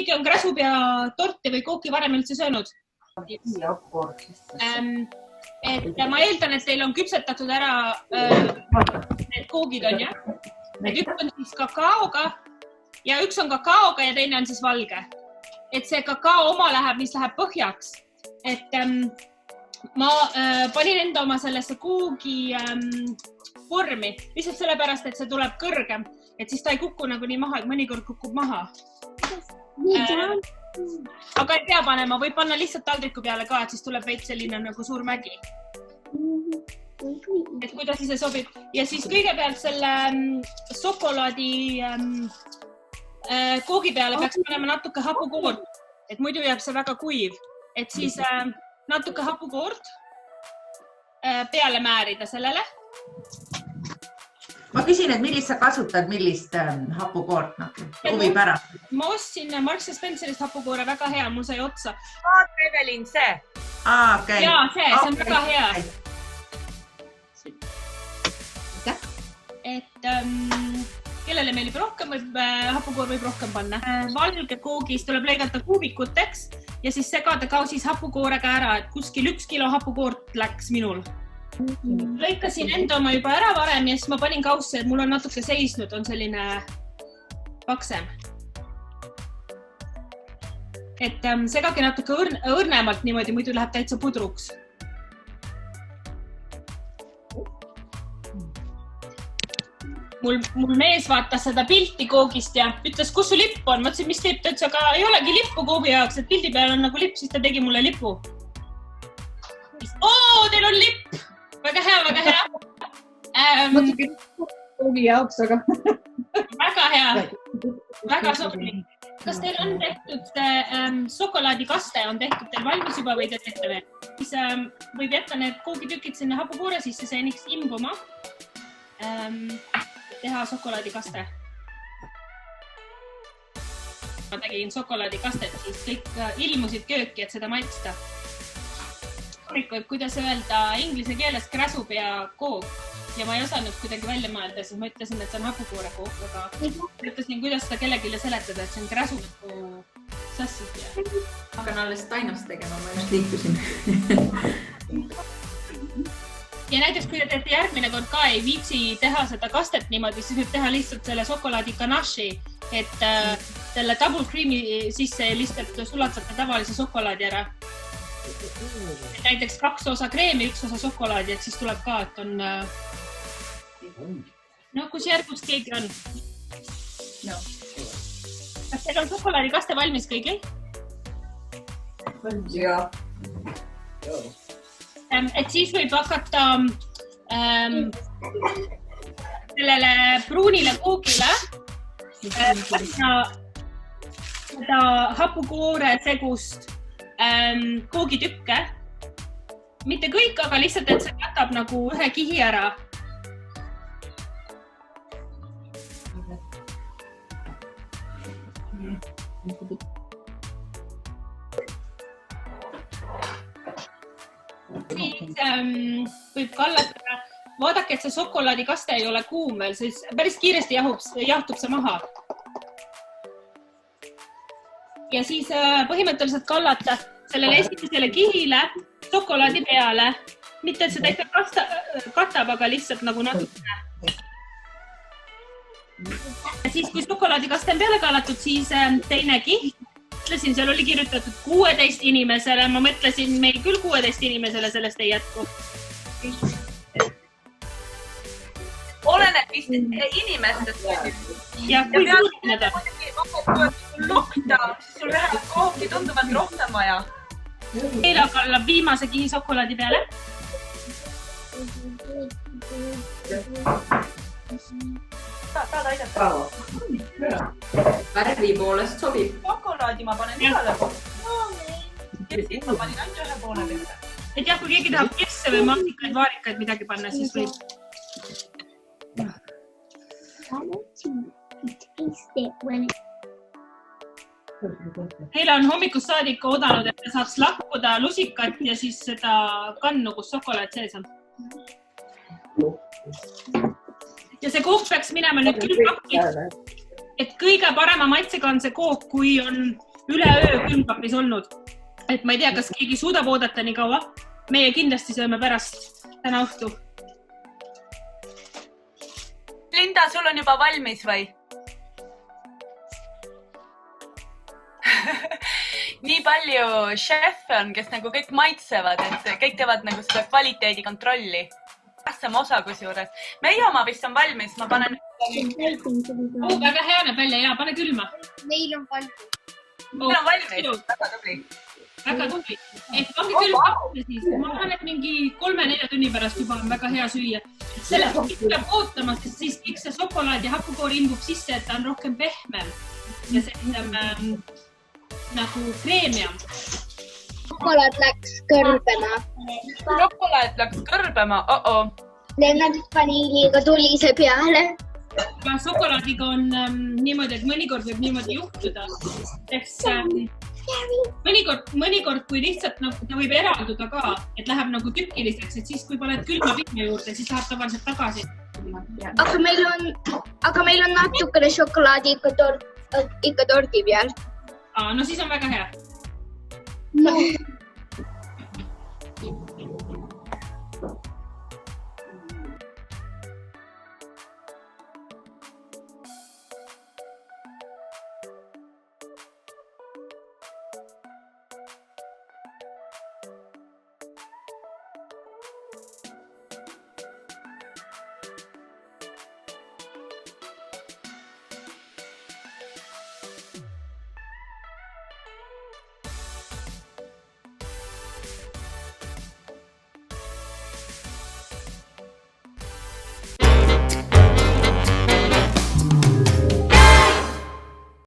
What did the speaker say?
keegi on gräsupea torti või kooki varem üldse söönud? Et ma eeldan, et teil on küpsetatud ära need koogid on, jah? Et üks on siis kakaoga ja üks on kakaoga ja teine on siis valge. Et see kakao oma läheb, mis läheb põhjaks. Et ma panin enda oma sellesse koogi vormi, lihtsalt sellepärast, et see tuleb kõrgem. Et siis ta ei kuku nagu nii maha, et mõnikord kukub maha. Aga ei pea panema, võib panna lihtsalt taldriku peale ka, et siis tuleb veits selline nagu suur mägi. Et kuidas see sobib. Ja siis kõigepealt selle šokolaadi koogi peale peaks panema natuke hapukoort, et muidu jääb see väga kuiv. Et siis natuke hapukoort peale määrida sellele. Ma küsin, et millist sa kasutad, millist hapukoort huvi pärast? Ma ostsin Marks & Spencerist hapukoore, väga hea, mul sai otsa. Evelin, see? Okay. Jaa, see on väga hea. Et kellele meelib rohkem, hapukoor võib rohkem panna. Valge koogis tuleb lõigata kuubikuteks ja siis segada kausis hapukoorega ära, et kuskil 1 kilo hapukoort läks minul. Lõikasin enda oma juba ära varem ja siis ma panin kausse, et mul on natuke seisnud, on selline paksem. Et segage natuke õrnemalt niimoodi, muidu läheb täitsa pudruks. Mul mees vaatas seda pilti koogist ja ütles, kus su lipp on? Ma ütlesin, mis lipp? Ta ütles, aga ei olegi lippu koogi jaoks, et pildi peal on nagu lipp, siis ta tegi mulle lipu. Teil on lipp! Väga hea, väga hea. Koogi jaoks, aga... Väga hea. Väga soblik. Kas teil on tehtud šokolaadikaste, on tehtud teil valmis juba või te teete veel? Siis võib jätta need koogitükid sinna hapukoore sisse seniks imbuma. Teha šokolaadikaste. Ma tegin šokolaadikastet, siis kõik ilmusid kööki, et seda maitsta. Kuidas öelda inglise keeles gräsupea kook ja ma ei osanud kuidagi välja mõelda, siis ma ütlesin, et see on hapukoore kook, aga ütlesin, kuidas seda kellegile seletada, et see on gräsupu sassid. Hakkan alles tainast tegema, ma just liikusin. Ja näiteks, kui te teete järgmine kord ka ei viitsi teha seda kastet niimoodi, siis võib teha lihtsalt selle šokolaadi ganashi, et selle double creami sisse lihtsalt sulatate tavalise šokolaadi ära. Näiteks 2 osa kreemi, 1 osa šokolaadi, et siis tuleb ka, et on... No, kus järgus keegi on? No. Kas teil on šokolaadikaste valmis kõigil? Jaa. Et siis võib hakata sellele pruunile koogile panna seda hapukoore segust koogitükke. Mitte kõik, aga lihtsalt, et see katab nagu ühe kihi ära. Siis võib kallatada, vaadake, et see šokolaadikaste ei ole kuum veel, siis päris kiiresti jahtub see maha. Ja siis põhimõtteliselt kallata sellele esimesele kihile šokolaadi peale. Mitte, et seda ikka katab, aga lihtsalt nagu natukene. Ja siis, kui šokolaadikaste on peale kallatud, siis teine kiht. Mõtlesin, seal oli kirjutatud 16 inimesele. Ma mõtlesin, meil küll 16 inimesele sellest ei jätku. Oleneb vist inimestest. Ja kui kuulneda. Kui lockdown, siis sul läheb koogi tunduvalt rohkem vaja. Eila kallab viimase kihi šokolaadi peale. Tahad aidata? Värvi poolest sobib. Šokolaadi ma panen igale poole. Kirsid ma panin ainult ühe poole peale. Et jah, kui keegi tahab kirsse või maasikaid, vaarikaid midagi panna, siis võib. Eila on hommikust saadik oodanud, et ta saaks lakkuda lusikat ja siis seda kannu, kus šokolaad sees on. Ja see kook peaks minema nüüd küll pakki, et kõige parema maitsega on see kook, kui on üleöö külmkapis olnud. Et ma ei tea, kas keegi suudab oodata nii kaua. Meie kindlasti sööme pärast täna õhtu. Linda, sul on juba valmis või? Nii palju šefe on, kes nagu kõik maitsevad, et kõik teevad nagu seda kvaliteedikontrolli. Tähtsam osa kusjuures. Meie oma vist on valmis, ma panen... väga hea näeb välja, ja pane külma. Meil on valmis. Meil on valmis, väga tubli. Väga tubli. Et pange külma siis. Ma arvan, et mingi 3-4 tunni pärast juba on väga hea süüa. Sellest tuleb ootama, sest siis kõik see šokolaad ja hapukoor imbub sisse, et ta on rohkem pehmem. Ja sellisem nagu kreemiam. Šokolaad läks kõrbema. Šokolaad läks kõrbema, Lennart vaniiliga tuli see peale. Šokolaadiga on niimoodi, et mõnikord võib niimoodi juhtuda. Mõnikord, kui lihtsalt ta võib eralduda ka, et läheb nagu tükkiliseks, et siis kui paned külma pihme juurde, siis läheb tavaliselt tagasi. Aga meil on natukene šokolaadi ikka tordi peal. No siis on väga hea. No.